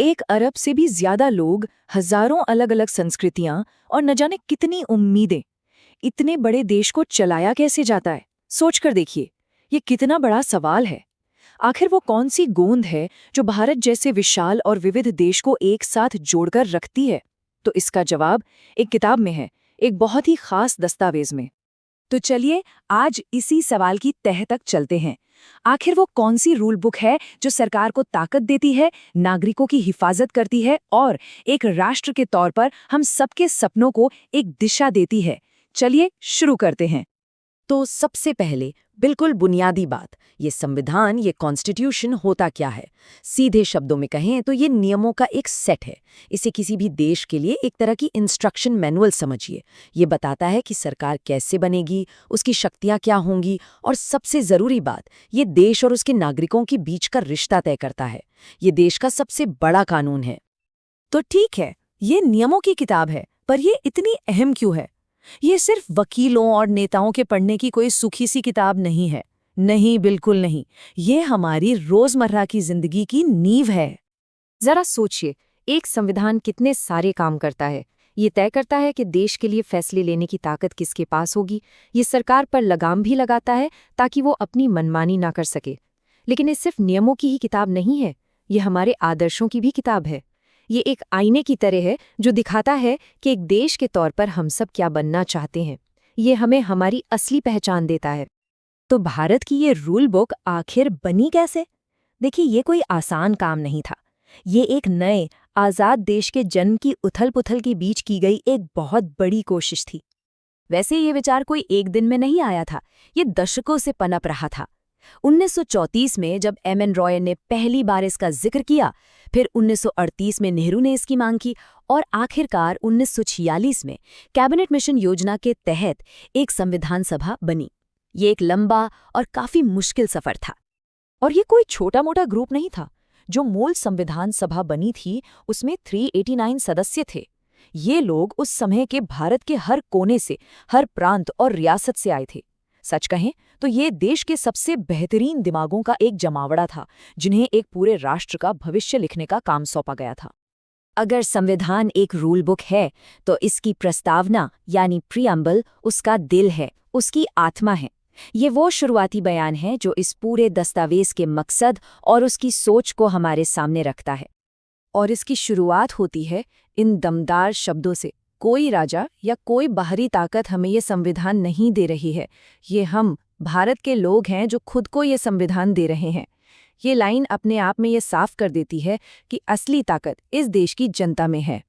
1 अरब से भी ज्यादा लोग, हजारों अलग अलग संस्कृतियां और न जाने कितनी उम्मीदें। इतने बड़े देश को चलाया कैसे जाता है, सोचकर देखिए। ये कितना बड़ा सवाल है। आखिर वो कौन सी गोंद है जो भारत जैसे विशाल और विविध देश को एक साथ जोड़कर रखती है? तो इसका जवाब एक किताब में है, एक बहुत ही खास दस्तावेज में। तो चलिए आज इसी सवाल की तह तक चलते हैं। आखिर वो कौन सी रूल बुक है जो सरकार को ताकत देती है, नागरिकों की हिफाजत करती है और एक राष्ट्र के तौर पर हम सबके सपनों को एक दिशा देती है? चलिए शुरू करते हैं। तो सबसे पहले बिल्कुल बुनियादी बात, ये संविधान, ये कॉन्स्टिट्यूशन होता क्या है? सीधे शब्दों में कहें तो ये नियमों का एक सेट है। इसे किसी भी देश के लिए एक तरह की इंस्ट्रक्शन मैनुअल समझिए। ये बताता है कि सरकार कैसे बनेगी, उसकी शक्तियां क्या होंगी और सबसे ज़रूरी बात, ये देश और उसके नागरिकों के बीच का रिश्ता तय करता है। ये देश का सबसे बड़ा कानून है। तो ठीक है, ये नियमों की किताब है, पर ये इतनी अहम क्यों है? ये सिर्फ वकीलों और नेताओं के पढ़ने की कोई सूखी सी किताब नहीं है। नहीं, बिल्कुल नहीं। ये हमारी रोजमर्रा की जिंदगी की नींव है। जरा सोचिए, एक संविधान कितने सारे काम करता है। ये तय करता है कि देश के लिए फैसले लेने की ताकत किसके पास होगी। ये सरकार पर लगाम भी लगाता है ताकि वो अपनी मनमानी ना कर सके। लेकिन ये सिर्फ नियमों की ही किताब नहीं है, ये हमारे आदर्शों की भी किताब है। ये एक आईने की तरह है जो दिखाता है कि एक देश के तौर पर हम सब क्या बनना चाहते हैं। ये हमें हमारी असली पहचान देता है। तो भारत की ये रूल बुक आखिर बनी कैसे? देखिए, ये कोई आसान काम नहीं था। ये एक नए, आज़ाद देश के जन्म की उथल-पुथल के बीच की गई एक बहुत बड़ी कोशिश थी। वैसे ये विचार कोई एक दिन में नहीं आया था, ये दशकों से पनप रहा था। 1934 में जब एम.एन. रॉय ने पहली बार इसका जिक्र किया, फिर 1938 में नेहरू ने इसकी मांग की और आखिरकार 1946 में कैबिनेट मिशन योजना के तहत एक संविधान सभा बनी। ये एक लंबा और काफी मुश्किल सफर था। और ये कोई छोटा-मोटा ग्रुप नहीं था। जो मूल संविधान सभा बनी थी, उसमें 389 सदस्य थे। ये लोग उस समय के भारत के हर कोने से, हर प्रांत और रियासत से आए थे। सच कहें तो ये देश के सबसे बेहतरीन दिमागों का एक जमावड़ा था, जिन्हें एक पूरे राष्ट्र का भविष्य लिखने का काम सौंपा गया था। अगर संविधान एक रूल बुक है, तो इसकी प्रस्तावना यानी प्रीएम्बल उसका दिल है, उसकी आत्मा है। ये वो शुरुआती बयान है जो इस पूरे दस्तावेज के मकसद और उसकी सोच को हमारे सामने रखता है। और इसकी शुरुआत होती है इन दमदार शब्दों से, कोई राजा या कोई बाहरी ताकत हमें ये संविधान नहीं दे रही है, ये हम भारत के लोग हैं जो खुद को ये संविधान दे रहे हैं। ये लाइन अपने आप में ये साफ कर देती है कि असली ताकत इस देश की जनता में है।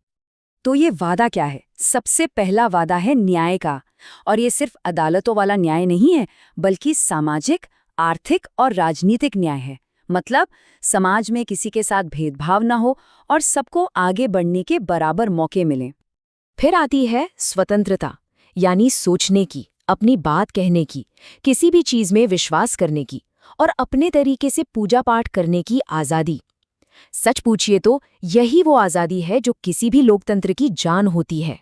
तो ये वादा क्या है? सबसे पहला वादा है न्याय का। और ये सिर्फ अदालतों वाला न्याय नहीं है, बल्कि सामाजिक, आर्थिक और राजनीतिक न्याय है। मतलब समाज में किसी के साथ भेदभाव न हो और सबको आगे बढ़ने के बराबर मौके मिलें। फिर आती है स्वतंत्रता, यानी सोचने की, अपनी बात कहने की, किसी भी चीज में विश्वास करने की और अपने तरीके से पूजा पाठ करने की आज़ादी। सच पूछिए तो यही वो आज़ादी है जो किसी भी लोकतंत्र की जान होती है।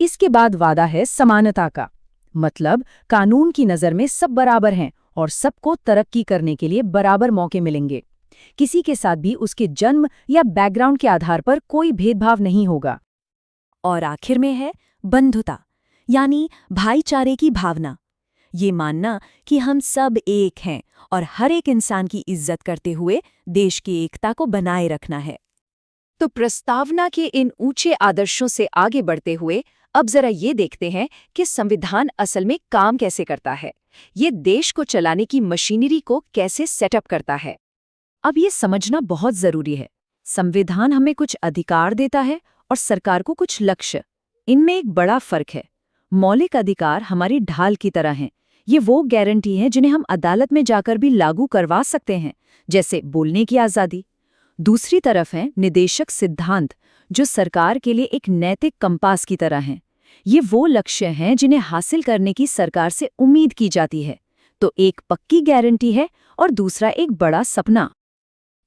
इसके बाद वादा है समानता का, मतलब कानून की नज़र में सब बराबर हैं और सबको तरक्की करने के लिए बराबर मौके मिलेंगे। किसी के साथ भी उसके जन्म या बैकग्राउंड के आधार पर कोई भेदभाव नहीं होगा। और आखिर में है बंधुता, यानी भाईचारे की भावना। ये मानना कि हम सब एक हैं और हर एक इंसान की इज्जत करते हुए देश की एकता को बनाए रखना है। तो प्रस्तावना के इन ऊंचे आदर्शों से आगे बढ़ते हुए अब जरा ये देखते हैं कि संविधान असल में काम कैसे करता है। ये देश को चलाने की मशीनरी को कैसे सेटअप करता है। अब ये समझना बहुत जरूरी है। संविधान हमें कुछ अधिकार देता है और सरकार को कुछ लक्ष्य। इनमें एक बड़ा फर्क है। मौलिक अधिकार हमारी ढाल की तरह हैं। ये वो गारंटी हैं जिन्हें हम अदालत में जाकर भी लागू करवा सकते हैं, जैसे बोलने की आज़ादी। दूसरी तरफ है निदेशक सिद्धांत, जो सरकार के लिए एक नैतिक कंपास की तरह हैं। ये वो लक्ष्य हैं जिन्हें हासिल करने की सरकार से उम्मीद की जाती है। तो एक पक्की गारंटी है और दूसरा एक बड़ा सपना।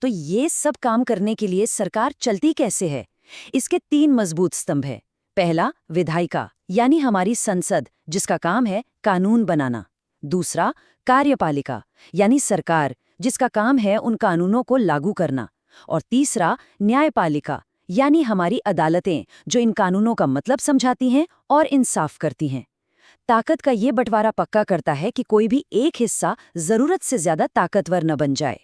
तो ये सब काम करने के लिए सरकार चलती कैसे है? इसके 3 मजबूत स्तंभ हैं। पहला, विधायिका, यानी हमारी संसद, जिसका काम है कानून बनाना। दूसरा, कार्यपालिका, यानी सरकार, जिसका काम है उन कानूनों को लागू करना। और तीसरा न्यायपालिका, यानी हमारी अदालतें, जो इन कानूनों का मतलब समझाती हैं और इंसाफ करती हैं। ताकत का ये बंटवारा पक्का करता है कि कोई भी एक हिस्सा जरूरत से ज्यादा ताकतवर न बन जाए।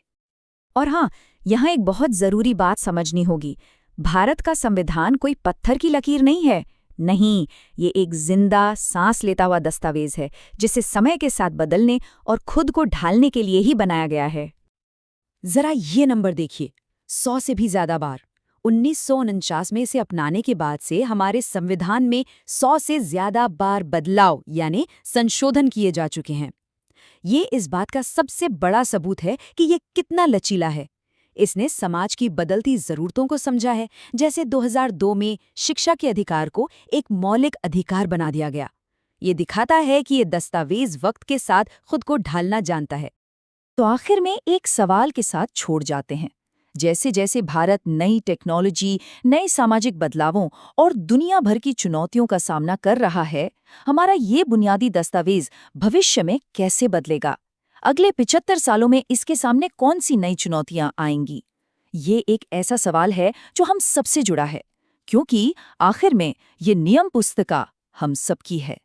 और हाँ, यहाँ एक बहुत जरूरी बात समझनी होगी। भारत का संविधान कोई पत्थर की लकीर नहीं है। नहीं, ये एक जिंदा, सांस लेता हुआ दस्तावेज है, जिसे समय के साथ बदलने और खुद को ढालने के लिए ही बनाया गया है। जरा ये नंबर देखिए, 100 से भी ज्यादा बार। 1949 में इसे अपनाने के बाद से हमारे संविधान में 100 से ज्यादा बार बदलाव यानी संशोधन किए जा चुके हैं। ये इस बात का सबसे बड़ा सबूत है कि ये कितना लचीला है। इसने समाज की बदलती जरूरतों को समझा है, जैसे 2002 में शिक्षा के अधिकार को एक मौलिक अधिकार बना दिया गया। ये दिखाता है कि ये दस्तावेज वक्त के साथ खुद को ढालना जानता है। तो आखिर में एक सवाल के साथ छोड़ जाते हैं। जैसे जैसे भारत नई टेक्नोलॉजी, नए सामाजिक बदलावों और दुनिया भर की चुनौतियों का सामना कर रहा है, हमारा ये बुनियादी दस्तावेज भविष्य में कैसे बदलेगा? अगले 75 सालों में इसके सामने कौन सी नई चुनौतियां आएंगी? ये एक ऐसा सवाल है जो हम सबसे जुड़ा है, क्योंकि आखिर में ये नियम पुस्तिका हम सबकी है।